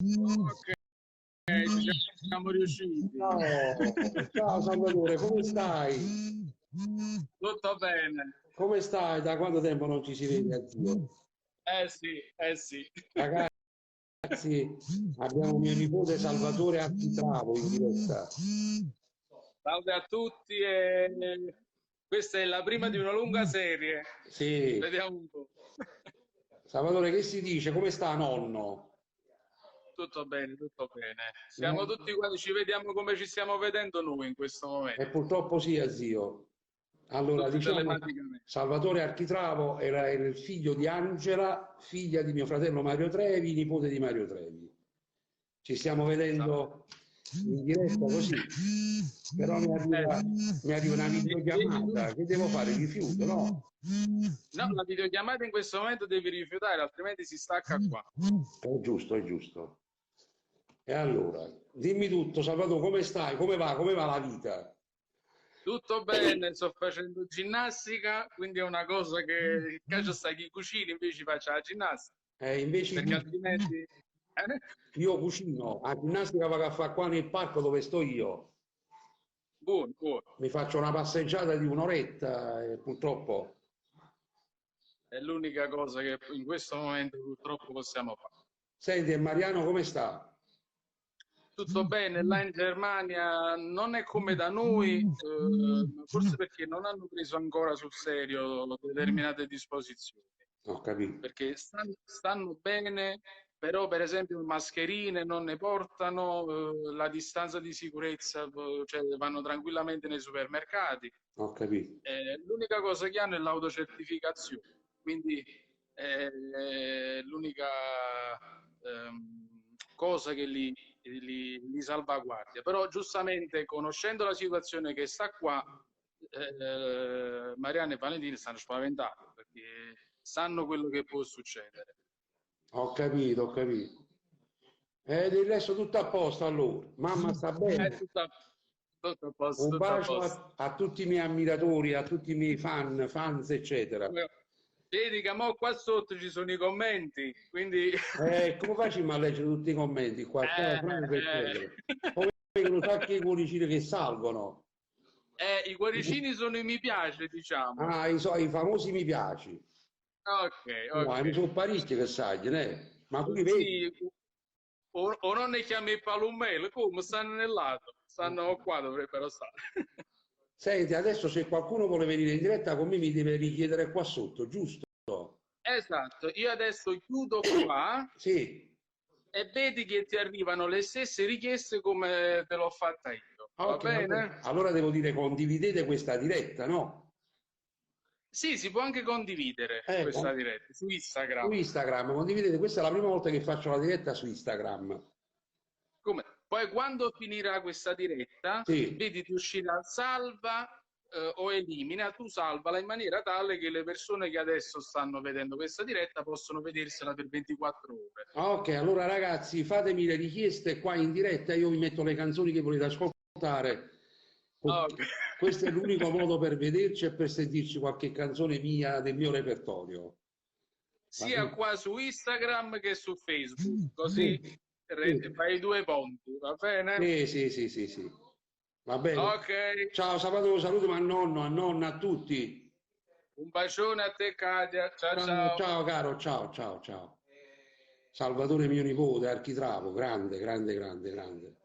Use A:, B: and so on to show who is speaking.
A: Ok, ci siamo riusciti.
B: Ciao Salvatore, come stai?
A: Tutto bene.
B: Come stai? Da quanto tempo non ci si vede, zio?
A: Sì, eh sì.
B: Ragazzi, abbiamo mio nipote Salvatore Architravo in diretta.
A: Salve a tutti questa è la prima di una lunga serie.
B: Sì,
A: Vediamo un po'.
B: Salvatore, che si dice? Come sta nonno?
A: Tutto bene, tutto bene. Siamo
B: Eh?
A: tutti quanti, ci vediamo come ci stiamo vedendo noi in questo
B: E
A: momento,
B: purtroppo sì, zio. Allora,
A: tutti
B: diciamo,
A: telematicamente.
B: Salvatore Architravo era il figlio di Angela, figlia di mio fratello Mario Trevi, nipote di Mario Trevi. Ci stiamo
A: Esatto.
B: vedendo in diretta così, però
A: Eh,
B: mi arriva una
A: e- e-
B: videochiamata, che devo fare? Rifiuto, no?
A: no, la videochiamata in questo momento devi rifiutare, altrimenti si stacca qua.
B: È giusto, è giusto. E allora, dimmi tutto, Salvatore, come stai? Come va? Come va la vita?
A: Tutto bene, sto facendo ginnastica, quindi è una cosa che calcio sta chi cucina, invece faccio la ginnastica,
B: Invece
A: perché altrimenti
B: io cucino, a ginnastica vado a fare qua nel parco dove sto io.
A: buono, buono.
B: Mi faccio una passeggiata di un'oretta e purtroppo.
A: È l'unica cosa che in questo momento purtroppo possiamo fare.
B: Senti, e Mariano come sta?
A: Tutto bene, là in Germania non è come da noi, forse perché non hanno preso ancora sul serio determinate disposizioni.
B: Ho capito.
A: Perché stanno bene, però per esempio mascherine non ne portano, la distanza di sicurezza, cioè vanno tranquillamente nei supermercati.
B: Ho capito.
A: L'unica cosa che hanno è l'autocertificazione, quindi è l'unica cosa che li salvaguardia. Però giustamente conoscendo la situazione che sta qua, Marianne e Valentino stanno spaventati perché sanno quello che può succedere.
B: Ho capito, ho capito. E del resto tutto a posto allora. Mamma sta
A: È
B: bene.
A: tutto a posto,
B: Un
A: tutto a
B: bacio
A: posto.
B: a tutti i miei ammiratori, a tutti i miei fans, eccetera.
A: Vedi che mo qua sotto ci sono i commenti, quindi
B: Come facciamo a leggere tutti i commenti qua? Ciao Franco, eccetera. Poi vengono sacchi i cuoricini che salgono.
A: i cuoricini sono i mi piace, diciamo.
B: Ah, i famosi mi piaci.
A: Ok,
B: No,
A: ok.
B: ne sono parecchi che sai, né? Ma tu li vedi?
A: Sì, o non ne chiami palumelo, come stanno nel lato? Stanno qua, dovrebbero stare.
B: Senti, adesso se qualcuno vuole venire in diretta con me mi deve richiedere qua sotto, giusto?
A: Esatto, io adesso chiudo qua
B: Sì.
A: e vedi che ti arrivano le stesse richieste come te l'ho fatta io, va
B: Ok,
A: bene?
B: allora devo dire condividete questa diretta, no?
A: Sì, si può anche condividere questa
B: Con-
A: diretta su
B: Su
A: Instagram.
B: Instagram, condividete, questa è la prima volta che faccio la diretta su Instagram.
A: Come? Poi quando finirà questa diretta,
B: Sì.
A: vedi ti uscirà salva o elimina, tu salvala in maniera tale che le persone che adesso stanno vedendo questa diretta possono vedersela per 24 ore.
B: Ok, allora ragazzi, fatemi le richieste qua in diretta, io vi metto le canzoni che volete ascoltare.
A: Ok.
B: Questo è l'unico modo per vederci e per sentirci qualche canzone mia del mio repertorio. Va
A: Sia
B: bene?
A: qua su Instagram che su Facebook, così
B: Sì, sì,
A: fai i due ponti, va bene?
B: sì, sì, sì, sì, sì. Va bene.
A: Ok,
B: Ciao, sabato saluto a nonno, a nonna, a tutti.
A: un bacione a te Katia, ciao
B: Ciao,
A: ciao.
B: ciao caro, ciao, ciao, ciao. Salvatore mio nipote, architravo, grande, grande, grande, grande.